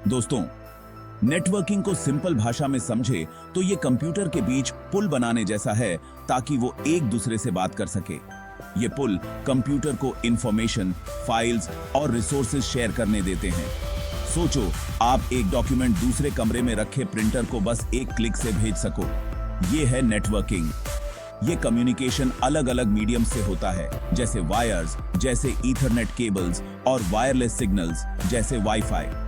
दोस्तों, नेटवर्किंग को सिंपल भाषा में समझे तो ये कंप्यूटर के बीच पुल बनाने जैसा है ताकि वो एक दूसरे से बात कर सके। ये पुल कंप्यूटर को इंफॉर्मेशन, फाइल्स और रिसोर्सेज शेयर करने देते हैं। सोचो, आप एक डॉक्यूमेंट दूसरे कमरे में रखे प्रिंटर को बस एक क्लिक से भेज सको। ये है नेटवर्किंग। ये कम्युनिकेशन अलग अलग मीडियम से होता है, जैसे वायर्स, जैसे ईथरनेट केबल्स और वायरलेस सिग्नल्स जैसे वाईफाई।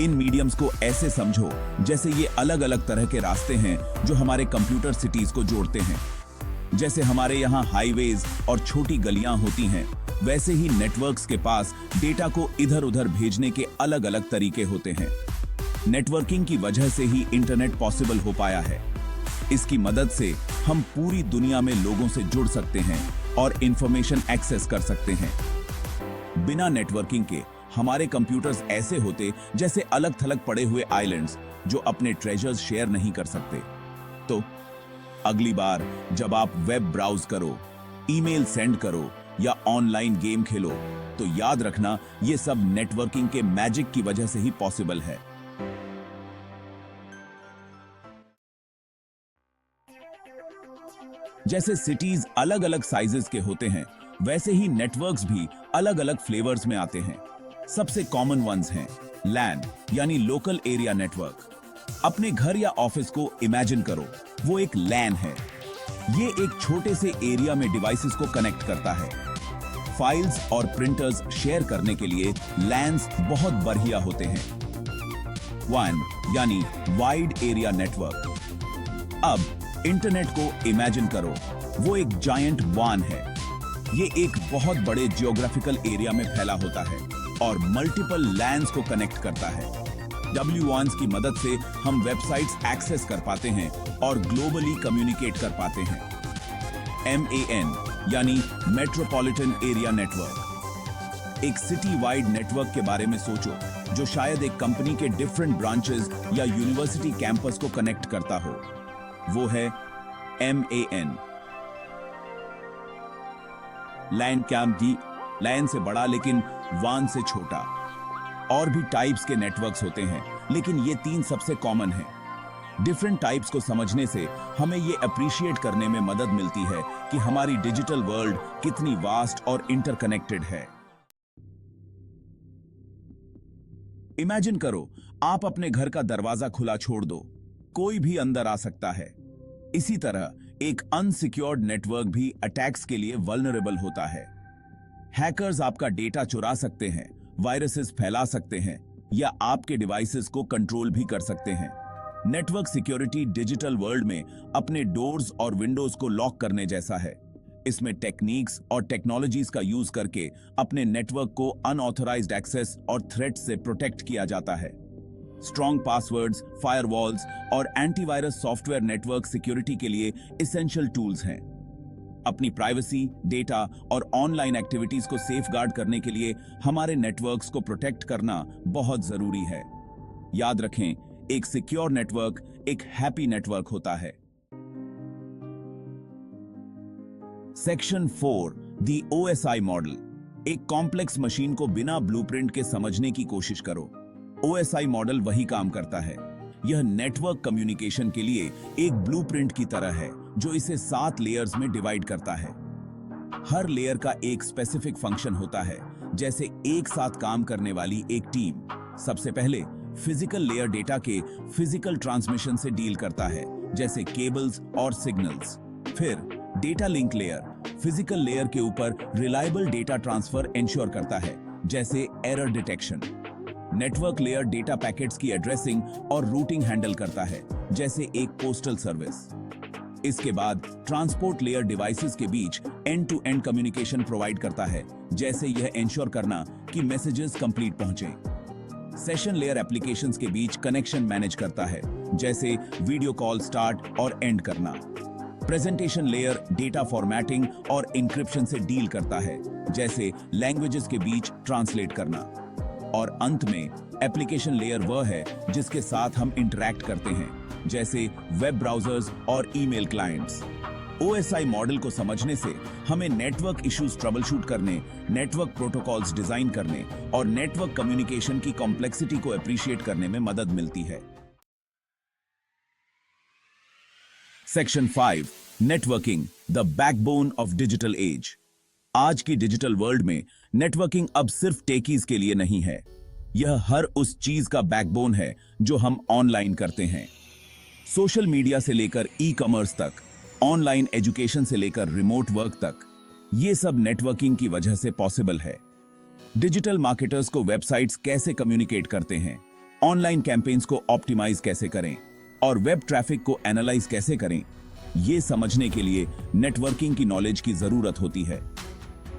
इन मीडियम्स को ऐसे समझो जैसे ये अलग अलग तरह के रास्ते हैं जो हमारे कंप्यूटर सिटीज को जोड़ते हैं। जैसे हमारे यहाँ हाईवेज और छोटी गलियां होती हैं, वैसे ही नेटवर्क्स के पास डेटा को इधर उधर भेजने के अलग अलग तरीके होते हैं। नेटवर्किंग की वजह से ही इंटरनेट पॉसिबल हो पाया है। इसकी मदद से हम पूरी दुनिया में लोगों से जुड़ सकते हैं और इंफॉर्मेशन एक्सेस कर सकते हैं। बिना नेटवर्किंग के हमारे कंप्यूटर्स ऐसे होते जैसे अलग थलग पड़े हुए आइलैंड्स जो अपने ट्रेजर्स शेयर नहीं कर सकते। तो अगली बार जब आप वेब ब्राउज करो, ईमेल सेंड करो या ऑनलाइन गेम खेलो, तो याद रखना ये सब नेटवर्किंग के मैजिक की वजह से ही पॉसिबल है। जैसे सिटीज अलग अलग साइजेस के होते हैं, वैसे ही नेटवर्क्स भी अलग अलग फ्लेवर्स में आते हैं। सबसे कॉमन वंस हैं लैन यानी लोकल एरिया नेटवर्क। अपने घर या ऑफिस को इमेजिन करो, वो एक लैन है। ये एक छोटे से एरिया में डिवाइसेस को कनेक्ट करता है। फाइल्स और प्रिंटर्स शेयर करने के लिए लैन्स बहुत बढ़िया होते हैं। WAN यानी वाइड एरिया नेटवर्क। अब इंटरनेट को इमेजिन करो, वो एक जायंट WAN है। ये एक बहुत बड़े जियोग्राफिकल एरिया में फैला होता है और मल्टीपल लैन्स को कनेक्ट करता है। WANs की मदद से हम वेबसाइट्स एक्सेस कर पाते हैं और ग्लोबली कम्युनिकेट कर पाते हैं। MAN यानी मेट्रोपॉलिटन एरिया नेटवर्क। एक सिटी वाइड नेटवर्क के बारे में सोचो, जो शायद एक कंपनी के डिफरेंट ब्रांचेस या यूनिवर्सिटी कैंपस को कनेक्ट करता हो। वो है MAN। लैन कैंप लैन से बड़ा लेकिन WAN से छोटा। और भी टाइप्स के नेटवर्क्स होते हैं, लेकिन ये तीन सबसे कॉमन हैं। डिफरेंट टाइप्स को समझने से हमें ये अप्रिशिएट करने में मदद मिलती है कि हमारी डिजिटल वर्ल्ड कितनी वास्ट और इंटरकनेक्टेड है। इमेजिन करो, आप अपने घर का दरवाजा खुला छोड़ दो, कोई भी अंदर आ सकता है। इसी तरह एक अनसिक्योर्ड नेटवर्क भी अटैक्स के लिए वल्नरेबल होता है। हैकर्स आपका डेटा चुरा सकते हैं, वायरसेस फैला सकते हैं या आपके डिवाइसेस को कंट्रोल भी कर सकते हैं। नेटवर्क सिक्योरिटी डिजिटल वर्ल्ड में अपने डोर्स और विंडोज को लॉक करने जैसा है। इसमें टेक्निक्स और टेक्नोलॉजीज का यूज करके अपने नेटवर्क को अनऑथराइज्ड एक्सेस और थ्रेट से प्रोटेक्ट किया जाता है। स्ट्रॉन्ग पासवर्ड्स, फायरवॉल्स और एंटीवायरस सॉफ्टवेयर नेटवर्क सिक्योरिटी के लिए एसेंशियल टूल्स हैं। अपनी प्राइवेसी, डेटा और ऑनलाइन एक्टिविटीज को सेफगार्ड करने के लिए हमारे नेटवर्क्स को प्रोटेक्ट करना बहुत जरूरी है। याद रखें, एक सिक्योर नेटवर्क एक हैप्पी नेटवर्क होता है। Section 4, the OSI model. एक कॉम्प्लेक्स मशीन को बिना ब्लूप्रिंट के समझने की कोशिश करो। OSI मॉडल वही काम करता है। यह नेटवर्क कम्युनिकेशन के लिए एक ब्लूप्रिंट की तरह है जो इसे 7 लेयर्स में डिवाइड करता है। हर लेयर का एक स्पेसिफिक फंक्शन होता है, जैसे एक साथ काम करने वाली एक टीम। सबसे पहले फिजिकल लेयर डेटा के फिजिकल ट्रांसमिशन से डील करता है, जैसे केबल्स और सिग्नल्स। फिर data link layer physical layer के ऊपर रिलायबल डेटा ट्रांसफर इंश्योर करता है, जैसे error detection. Network layer data packets की एड्रेसिंग और रूटिंग हैंडल करता है, जैसे एक पोस्टल सर्विस। इसके बाद ट्रांसपोर्ट लेयर डिवाइसेस के बीच end to end communication provide करता है, जैसे यह इंश्योर करना कि मैसेजेस कंप्लीट पहुंचे। सेशन लेयर एप्लीकेशंस के बीच कनेक्शन मैनेज करता है, जैसे वीडियो कॉल स्टार्ट और एंड करना। प्रेजेंटेशन लेयर डेटा फॉर्मेटिंग और इंक्रिप्शन से डील करता है, जैसे लैंग्वेजेस के बीच ट्रांसलेट करना। और अंत में एप्लीकेशन लेयर वह है जिसके साथ हम इंटरैक्ट करते हैं, जैसे वेब ब्राउजर्स और ईमेल क्लाइंट्स। OSI मॉडल को समझने से हमें नेटवर्क इश्यूज ट्रबल शूट करने, नेटवर्क प्रोटोकॉल्स डिजाइन करने और नेटवर्क कम्युनिकेशन की कॉम्प्लेक्सिटी को अप्रिशिएट करने में मदद मिलती है। Section 5, networking, the backbone of digital age. आज की डिजिटल वर्ल्ड में नेटवर्किंग अब सिर्फ टेकीज के लिए नहीं है, यह हर उस चीज का बैकबोन है जो हम ऑनलाइन करते हैं। सोशल मीडिया से लेकर ई-कॉमर्स तक, ऑनलाइन एजुकेशन से लेकर रिमोट वर्क तक, ये सब नेटवर्किंग की वजह से पॉसिबल है। डिजिटल मार्केटर्स को वेबसाइट्स कैसे कम्युनिकेट करते हैं, ऑनलाइन कैंपेन्स को ऑप्टिमाइज कैसे करें और वेब ट्रैफिक को एनालाइज कैसे करें, ये समझने के लिए नेटवर्किंग की नॉलेज की जरूरत होती है।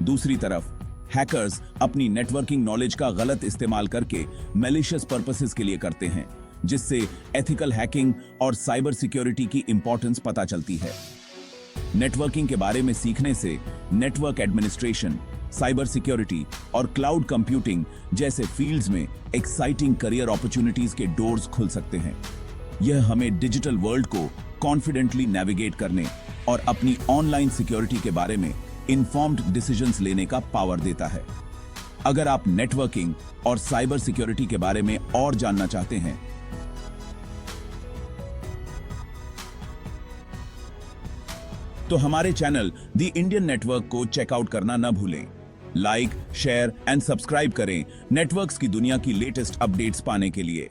दूसरी तरफ हैकर्स अपनी नेटवर्किंग नॉलेज का गलत इस्तेमाल करके मैलिशियस पर्पसेस के लिए करते हैं, जिससे एथिकल हैकिंग और साइबर सिक्योरिटी की इंपॉर्टेंस पता चलती है। नेटवर्किंग के बारे में सीखने से नेटवर्क एडमिनिस्ट्रेशन, साइबर सिक्योरिटी और क्लाउड कंप्यूटिंग जैसे फील्ड्स में एक्साइटिंग करियर अपॉर्चुनिटीज के डोर्स खुल सकते हैं। यह हमें डिजिटल वर्ल्ड को कॉन्फिडेंटली नेविगेट करने और अपनी ऑनलाइन सिक्योरिटी के बारे में इन्फॉर्म्ड डिसीजंस लेने का पावर देता है। अगर आप नेटवर्किंग और साइबर सिक्योरिटी के बारे में और जानना चाहते हैं तो हमारे चैनल द इंडियन नेटवर्क को चेकआउट करना न भूलें। लाइक, शेयर एंड सब्सक्राइब करें नेटवर्क्स की दुनिया की लेटेस्ट अपडेट्स पाने के लिए।